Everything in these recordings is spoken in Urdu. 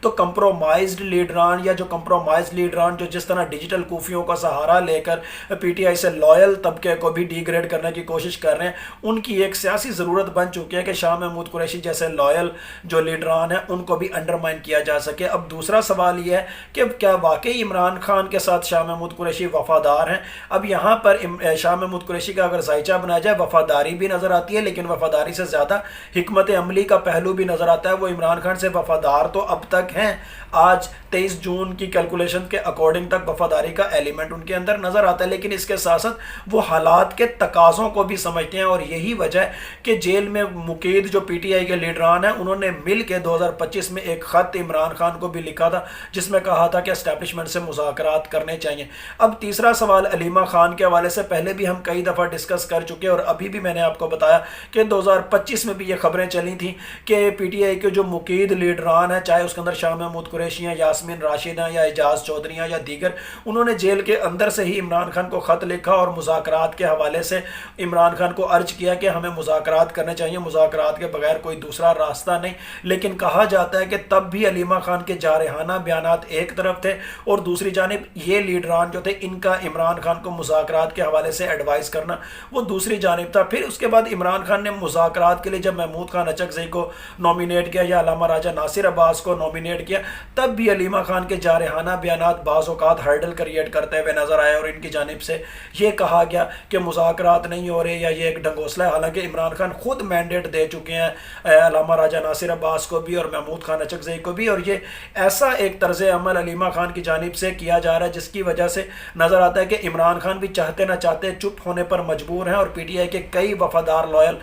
تو کمپرومائزڈ لیڈران یا جو کمپرومائزڈ لیڈران جو جس طرح ڈیجیٹل کوفیوں کا سہارا لے کر پی ٹی آئی سے لائل طبقے کو بھی ڈی گریڈ کرنے کی کوشش کر رہے ہیں، ان کی ایک سیاسی ضرورت بن چکی ہے کہ شاہ محمود قریشی جیسے لائل جو لیڈران ہیں ان کو بھی انڈرمائن کیا جا سکے۔ اب دوسرا سوال یہ ہے کہ کیا واقعی عمران خان کے ساتھ شاہ محمود قریشی وفادار ہیں؟ اب یہاں پر شاہ محمود قریشی کا اگر ذائچہ بنایا جائے، وفاداری بھی نظر آتی ہے، لیکن وفاداری سے زیادہ حکمت عملی کا پہلو بھی نظر آتا ہے۔ وہ عمران خان سے وفادار تو اب تک ہیں، آج 23 جون کی کیلکولیشن کے اکارڈنگ تک وفاداری کا ایلیمنٹ ان کے اندر نظر آتا ہے، لیکن اس کے ساتھ ساتھ وہ حالات کے تقاضوں کو بھی سمجھتے ہیں، اور یہی وجہ ہے کہ جیل میں مقید جو پی ٹی آئی کے لیڈران ہیں انہوں نے مل کے 2025 میں ایک خط عمران خان کو بھی لکھا تھا جس میں کہا تھا کہ اسٹیبلشمنٹ سے مذاکرات کرنے چاہیے۔ اب تیسرا سوال علیمہ خان کے حوالے سے پہلے بھی ہم کئی دفعہ ڈسکس کر چکے، اور ابھی بھی میں نے آپ کو بتایا کہ 2025 میں بھی یہ خبریں چلی تھیں کہ پی ٹی آئی کے جو مقید لیڈران ہیں، چاہے اس کے اندر شاہ محمود قریشی ہیں، یاسمین راشد ہیں یا اعجاز چودھری ہیں یا دیگر، انہوں نے جیل کے اندر سے ہی عمران خان کو خط لکھا اور مذاکرات کے حوالے سے عمران خان کو عرض کیا کہ ہمیں مذاکرات کرنے چاہیے، مذاکرات کے بغیر کوئی دوسرا راستہ نہیں۔ لیکن کہا جاتا ہے کہ تب بھی علیمہ خان کے جارحانہ بیانات ایک طرف تھے، اور دوسری جانب یہ لیڈران جو تھے ان کا عمران خان کو مذاکرات کے حوالے سے ایڈوائز کرنا وہ دوسری جانب تھا۔ پھر اس کے بعد عمران خان نے مذاکرات کے لیے جب محمود خان اچکزئی کو نومینیٹ کیا یا علامہ راجہ ناصر عباس کو نومینیٹ کیا، تب بھی علیمہ خان کے جارحانہ بیانات بعض اوقات ہرڈل کریٹ کرتے ہوئے نظر آئے، اور ان کی جانب سے یہ کہا گیا کہ مذاکرات نہیں ہو رہے یا یہ ایک ڈھنگوسلا ہے، حالانکہ عمران خان خود مینڈیٹ دے چکے ہیں علامہ راجہ ناصر عباس کو بھی اور محمود خان اچکزئی کو بھی، اور یہ ایسا ایک طرز عمل علیمہ خان کی جانب سے کیا جا رہا ہے جس کی وجہ سے نظر آتا ہے کہ عمران خان بھی چاہتے نہ چاہتے چپ ہونے پر مجبور ہیں، اور پی ٹی آئی کے کئی وفادار لائل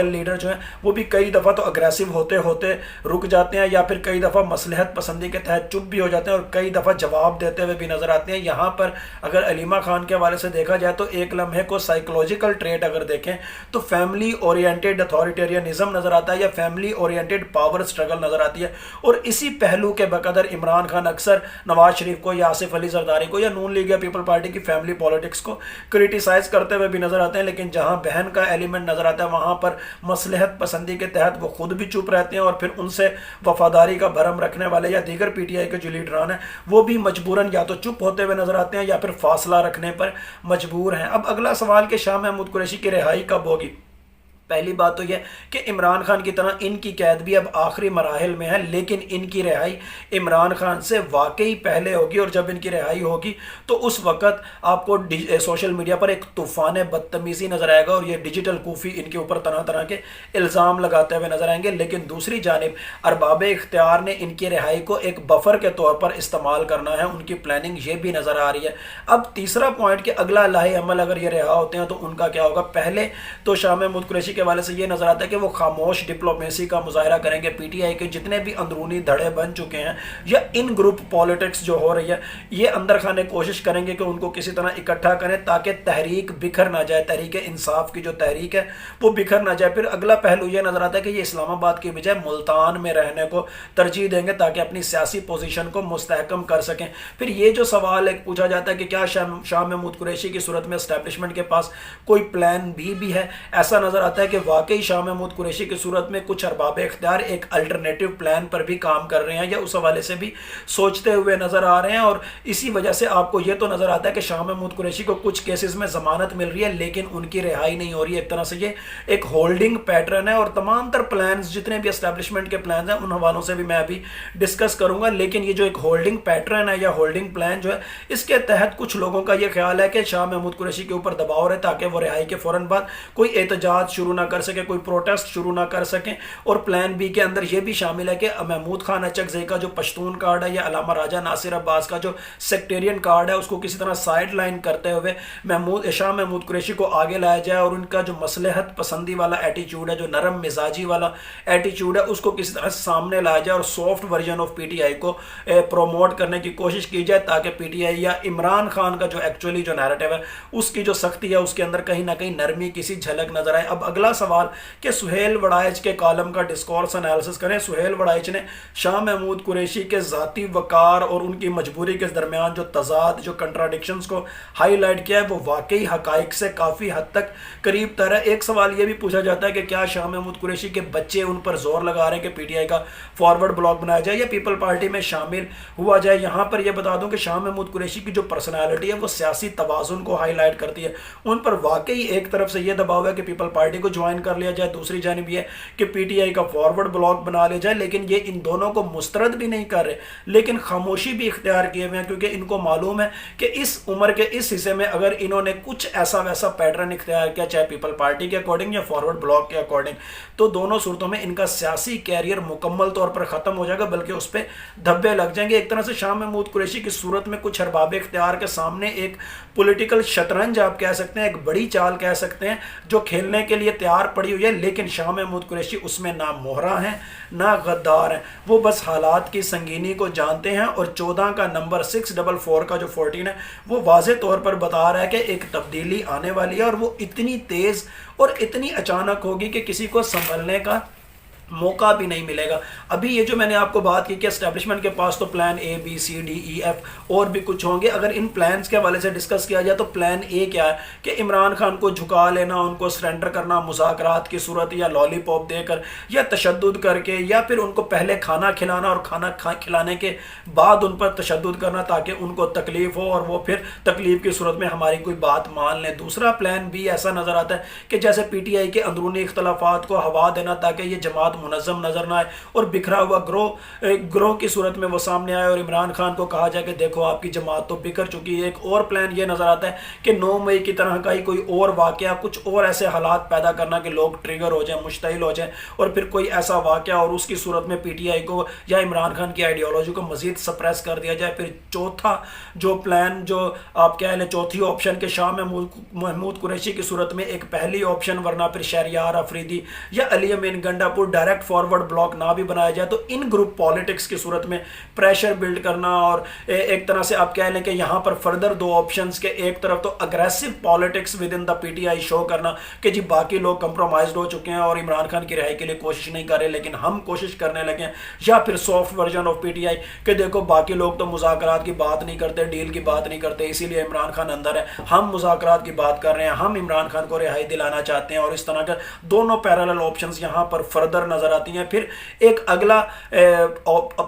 لیڈر جو ہیں وہ بھی کئی دفعہ تو اگریسو ہوتے ہوتے رک جاتے ہیں، یا پھر کئی دفعہ مصلحت پسندی کے تحت چپ بھی ہو جاتے ہیں، اور کئی دفعہ جواب دیتے ہوئے بھی نظر آتے ہیں۔ یہاں پر اگر علیمہ خان کے حوالے سے دیکھا جائے تو ایک لمحے کو سائیکولوجیکل ٹریٹ اگر دیکھیں تو فیملی اورینٹیڈ اتھارٹیرینزم نظر آتا ہے یا فیملی اورینٹیڈ پاور اسٹرگل نظر آتی ہے، اور اسی پہلو کے بقدر عمران خان اکثر نواز شریف کو یا آصف علی زرداری کو یا نون لیگ یا پیپل پارٹی کی فیملی پالیٹکس کو کرٹیسائز کرتے ہوئے بھی نظر آتے ہیں، لیکن جہاں بہن کا ایلیمنٹ نظر آتا ہے وہاں پر مصلحت پسندی کے تحت وہ خود بھی چپ رہتے ہیں، اور پھر ان سے وفاداری کا بھرم رکھنے والے یا دیگر پی ٹی آئی کے جو لیڈران ہیں وہ بھی مجبوراً یا تو چپ ہوتے ہوئے نظر آتے ہیں یا پھر فاصلہ رکھنے پر مجبور ہیں۔ اب اگلا سوال کہ شاہ محمود قریشی کی رہائی کب ہوگی؟ پہلی بات تو یہ کہ عمران خان کی طرح ان کی قید بھی اب آخری مراحل میں ہے، لیکن ان کی رہائی عمران خان سے واقعی پہلے ہوگی، اور جب ان کی رہائی ہوگی تو اس وقت آپ کو سوشل میڈیا پر ایک طوفان بدتمیزی نظر آئے گا، اور یہ ڈیجیٹل کوفی ان کے اوپر طرح طرح کے الزام لگاتے ہوئے نظر آئیں گے۔ لیکن دوسری جانب ارباب اختیار نے ان کی رہائی کو ایک بفر کے طور پر استعمال کرنا ہے، ان کی پلاننگ یہ بھی نظر آ رہی ہے۔ اب تیسرا پوائنٹ کہ اگلا لاہے عمل اگر یہ رہا ہوتے ہیں تو ان کا کیا ہوگا؟ پہلے تو شاہ محمود قریشی کے حوالے سے یہ نظر آتا ہے کہ وہ خاموش ڈپلومیسی کا مظاہرہ کریں گے۔ پی ٹی آئی کے جتنے بھی اندرونی دھڑے بن چکے ہیں یا ان گروپ پالیٹکس جو ہو رہی ہے، یہ اندر خانے کوشش کریں گے کہ ان کو کسی طرح اکٹھا کریں تاکہ تحریک بکھر نہ جائے، تحریک انصاف کی جو تحریک ہے وہ بکھر نہ جائے۔ پھر اگلا پہلو یہ نظر آتا ہے کہ یہ اسلام آباد کی بجائے ملتان میں رہنے کو ترجیح دیں گے تاکہ اپنی سیاسی پوزیشن کو مستحکم کر سکیں۔ پھر یہ جو سوال ایک پوچھا جاتا ہے کہ کیا شاہ محمود قریشی کی صورت میں اسٹیبلشمنٹ کے پاس کوئی پلان بھی ہے؟ ایسا نظر آتا ہے کہ واقعی شاہ محمود قریشی کی صورت میں کچھ ارباب اختیار ایک الٹرنیٹیو پلان پر بھی کام کر رہے ہیں یا اس حوالے سے بھی سوچتے ہوئے نظر آ رہے ہیں، اور اسی وجہ سے آپ کو یہ تو نظر آتا ہے کہ شاہ محمود قریشی کو کچھ کیسز میں ضمانت مل رہی ہے لیکن ان کی رہائی نہیں ہو رہی ہے۔ ایک طرح سے یہ ایک ہولڈنگ پیٹرن ہے، اور تمام تر پلانز جتنے بھی اسٹیبلشمنٹ کے پلانز ہیں ان حوالوں سے بھی میں ابھی ڈسکس کروں گا، لیکن یہ جو ایک ہولڈنگ پیٹرن ہے یا ہولڈنگ پلان جو ہے اس کے تحت کچھ لوگوں کا یہ خیال ہے کہ شاہ محمود قریشی کے اوپر دباؤ رہے تاکہ وہ رہائی کے فوراً بعد کوئی احتجاج شروع نہ کر سکے، کوئی پروٹیسٹ شروع نہ کر سکیں، اور پلان بی کے اندر یہ بھی شامل ہے کہ محمود خان اچکزئی کا جو پشتون کارڈ ہے یا علامہ راجہ ناصر عباس کا جو سیکٹیرین کارڈ ہے اس کو کسی طرح سائڈ لائن کرتے ہوئے شاہ محمود قریشی کو آگے لایا جائے، اور ان کا جو مصلحت پسندی والا ایٹیچیوڈ ہے، جو نرم مزاجی والا ایٹیچیوڈ ہے، اس کو کسی طرح سامنے لایا جائے اور soft version of P T I کو پروموٹ کرنے کی کوشش کی جائے تاکہ پی ٹی آئی یا عمران خان کا جو ایکچولی جو نیریٹو ہے اس کی جو سختی ہے اس کے اندر کہیں نہ کہیں نرمی کسی جھلک نظر آئے۔ اب اگلا اگلا سوال کہ سہیل وڑائچ کے کالم کا ڈسکورس انالیسس کریں۔ سہیل وڑائچ نے شاہ محمود قریشی کے ذاتی وقار اور ان کی مجبوری کے درمیان جو تضاد، جو کنٹراڈکشنز کو ہائی لائٹ کیا ہے، وہ واقعی حقائق سے کافی حد تک قریب تر ہے۔ ایک سوال یہ بھی پوچھا جاتا ہے کہ کیا شاہ محمود قریشی کے بچے ان پر زور لگا رہے ہیں کہ پی ٹی آئی کا فارورڈ بلاک بنایا جائے یا پیپل پارٹی میں شامل ہوا جائے۔ یہاں پر یہ بتا دوں کہ شاہ محمود قریشی کی جو پرسنالٹی ہے وہ سیاسی توازن کو ہائی لائٹ کرتی ہے۔ ان پر واقعی ایک طرف سے یہ دباؤ ہے کہ پیپل پارٹی کو جوائن کر لیا جائے، دوسری جانب یہ کہ پی ٹی آئی کا فارورڈ بلاک بنا لیا جائے، لیکن یہ ان دونوں کو مسترد بھی نہیں کر رہے، لیکن خاموشی بھی اختیار کیے ہوئے ہیں، کیونکہ ان کو معلوم ہے کہ اس عمر کے اس حصے میں اگر انہوں نے کچھ ایسا ویسا پیٹرن اختیار کیا، چاہے پیپل پارٹی کے اکارڈنگ یا فارورڈ بلاک کے اکارڈنگ، تو دونوں صورتوں میں ان کا سیاسی کیریئر مکمل طور پر ختم ہو جائے گا، بلکہ اس پہ دھبے لگ جائیں گے۔ ایک طرح سے شاہ محمود قریشی کی صورت میں کچھ ارباب اختیار کے سامنے ایک پولیٹیکل شطرنج آپ کہہ سکتے ہیں، ایک بڑی چال کہہ سکتے ہیں جو کھیلنے کے لیے تیار پڑی ہوئی ہے، لیکن شاہ محمود قریشی اس میں نہ مہرہ ہیں نہ غدار ہیں، وہ بس حالات کی سنگینی کو جانتے ہیں، اور 14 کا نمبر 644 کا جو 14 ہے وہ واضح طور پر بتا رہا ہے کہ ایک تبدیلی آنے والی ہے، اور وہ اتنی تیز اور اتنی اچانک ہوگی کہ کسی کو سنبھلنے کا موقع بھی نہیں ملے گا۔ ابھی یہ جو میں نے آپ کو بات کی کہ اسٹیبلشمنٹ کے پاس تو plan A B C D E F اور بھی کچھ ہوں گے، اگر ان پلانز کے حوالے سے ڈسکس کیا جائے تو پلان اے کیا ہے کہ عمران خان کو جھکا لینا، ان کو سرنڈر کرنا مذاکرات کی صورت، یا لالی پاپ دے کر یا تشدد کر کے، یا پھر ان کو پہلے کھانا کھلانا اور کھانا کھلانے کے بعد ان پر تشدد کرنا تاکہ ان کو تکلیف ہو اور وہ پھر تکلیف کی صورت میں ہماری کوئی بات مان لیں۔ دوسرا پلان بھی ایسا نظر آتا ہے کہ جیسے پی ٹی آئی کے اندرونی اختلافات کو ہوا دینا تاکہ یہ جماعت منظم نظر نہ آئے اور بکھرا ہوا گروہ کی صورت میں وہ سامنے آئے، اور عمران خان کو کہا جائے کہ دیکھو آپ کی جماعت تو بکھر چکی ہے۔ ایک اور پلان یہ نظر آتا ہے کہ 9 مئی کی طرح کا ہی کوئی اور واقعہ، کچھ اور ایسے حالات پیدا کرنا کہ لوگ ٹریگر ہو جائیں، مشتعل ہو جائیں، اور پھر کوئی ایسا واقعہ اور اس کی صورت میں پی ٹی آئی کو یا عمران خان کی آئیڈیالوجی کو مزید سپریس کر دیا جائے۔ پھر چوتھا جو پلان، جو آپ کہہ لیں چوتھی آپشن کہ شاہ محمود قریشی کی صورت میں ایک پہلی آپشن ورنہ پھر شہریار افریدی یا علی امین گنڈا پور ڈائریکٹ فارورڈ بلاک نہ بھی بنایا جائے، تو ان گروپ پالیٹکس کی صورت میں پریشر بلڈ کرنا، اور ایک طرح سے آپ کہہ لیں کہ یہاں پر فردر 2 آپشنز کے، ایک طرف تو aggressive politics within the PTI show کرنا کہ جی باقی لوگ کمپرومائزڈ ہو چکے ہیں اور عمران خان کی رہائی کے لیے کوشش نہیں کر رہے لیکن ہم کوشش کرنے لگے ہیں، یا پھر soft version of P T I کہ دیکھو باقی لوگ تو مذاکرات کی بات نہیں کرتے، ڈیل کی بات نہیں کرتے، اسی لیے عمران خان اندر ہے، ہم مذاکرات کی بات کر رہے ہیں، ہم عمران خان کو رہائی دلانا چاہتے ہیں، اور اس طرح کا دونوں پیرالل آپشنز یہاں پر فردر نظر آتی ہیں۔ پھر ایک اگلا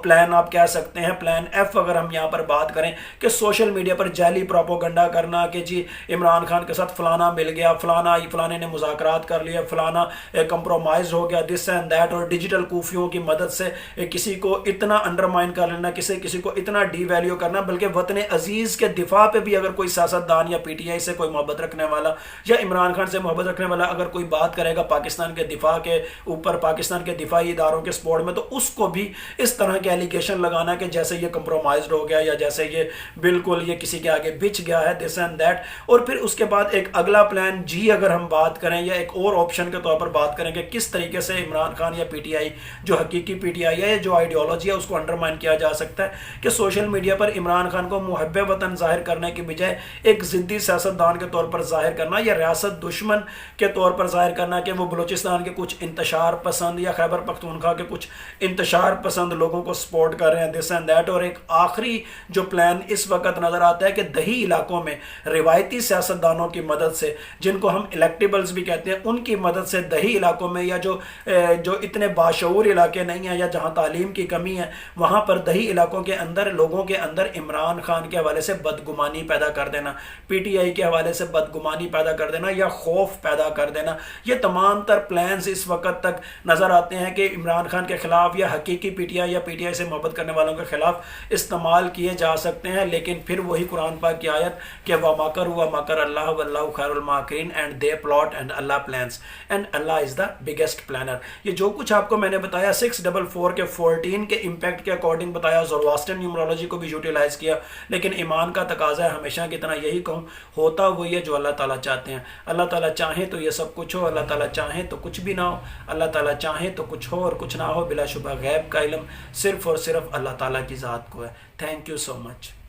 پلان آپ کہہ سکتے ہیں پلان ایف، اگر ہم یہاں پر بات کریں کہ سوشل میڈیا پر جعلی پروپوگنڈا کرنا کہ جی عمران خان کے ساتھ فلانا مل گیا، فلانے نے مذاکرات کر لیا، فلانا کمپرومائز ہو گیا، دس اینڈ دیٹ، اور ڈیجیٹل کوفیوں کی مدد سے کسی کو اتنا انڈرمائن کر لینا، کسی کو اتنا ڈی ویلیو کرنا، بلکہ وطن عزیز کے دفاع پہ بھی اگر کوئی سیاستدان یا پی ٹی آئی سے کوئی محبت رکھنے والا یا عمران خان سے محبت رکھنے والا اگر کوئی بات کرے گا پاکستان کے دفاع کے اوپر، پاکستان کے دفاعی اداروں کے سپورٹ میں، تو اس کو بھی اس طرح کے ایلیگیشن لگانا کہ جیسے یہ کمپرومائزڈ ہو گیا یا جیسے یہ بالکل یہ کسی کے آگے بچ گیا ہے، دس اینڈ دیٹ۔ اور پھر اس کے بعد ایک اگلا پلان جی اگر ہم بات کریں یا ایک اور آپشن کے طور پر بات کریں کہ کس طریقے سے عمران خان یا پی ٹی آئی جو حقیقی پی ٹی آئی ہے، جو آئیڈیالوجی ہے، اس کو انڈرمائن کیا جا سکتا ہے کہ سوشل میڈیا پر عمران خان کو محب وطن ظاہر کرنے کی بجائے ایک ضدی سیاستدان کے طور پر ظاہر کرنا یا ریاست دشمن کے طور پر ظاہر کرنا کہ وہ بلوچستان کے کچھ انتشار پسند یا خیبر پختونخوا کے کچھ انتشار پسند لوگوں کو سپورٹ کر رہے ہیں، دس اینڈ دیٹ۔ اور ایک آخری جو پلان اس وقت نظر آتا ہے کہ دیہی علاقوں میں روایتی سیاستدانوں کی مدد سے، جن کو ہم الیکٹیبلز بھی کہتے ہیں، ان کی مدد سے دیہی علاقوں میں یا جو اتنے باشعور علاقے نہیں ہیں یا جہاں تعلیم کی کمی ہے، وہاں پر دیہی علاقوں کے اندر لوگوں کے اندر عمران خان کے حوالے سے بدگمانی پیدا کر دینا، پی ٹی آئی کے حوالے سے بدگمانی پیدا کر دینا یا خوف پیدا کر دینا، یہ تمام تر پلانز اس وقت تک نظر آتے ہیں کہ عمران خان کے خلاف یا حقیقی پی ٹی آئی یا پی ٹی آئی سے محبت کرنے والوں کے خلاف استعمال کیے جا سکتے ہیں۔ لیکن پھر وہی قرآن پاک کی آیت کہ وَمَكَرُوا وَمَكَرَ اللَّهُ وَاللَّهُ خَيْرُ الْمَاكِرِينَ and they plot and Allah plans and Allah is the biggest planner۔ یہ جو کچھ آپ کو میں نے بتایا 644 کے 14 کے امپیکٹ کے اکارڈنگ بتایا، زورواسٹر نیومرولوجی کو بھی یوٹیلائز کیا، لیکن ایمان کا تقاضا ہے ہمیشہ کی طرح یہی کہوں، ہوتا وہی ہے جو اللہ تعالیٰ چاہتے ہیں۔ اللہ تعالیٰ چاہیں تو یہ سب کچھ ہو، اللہ تعالیٰ چاہیں تو کچھ بھی نہ ہو، اللہ تعالیٰ چاہیں تو کچھ ہو اور کچھ نہ ہو، بلا شبہ غیب کا علم صرف اور صرف اللہ تعالیٰ کی ذات کو ہے۔ Thank you so much.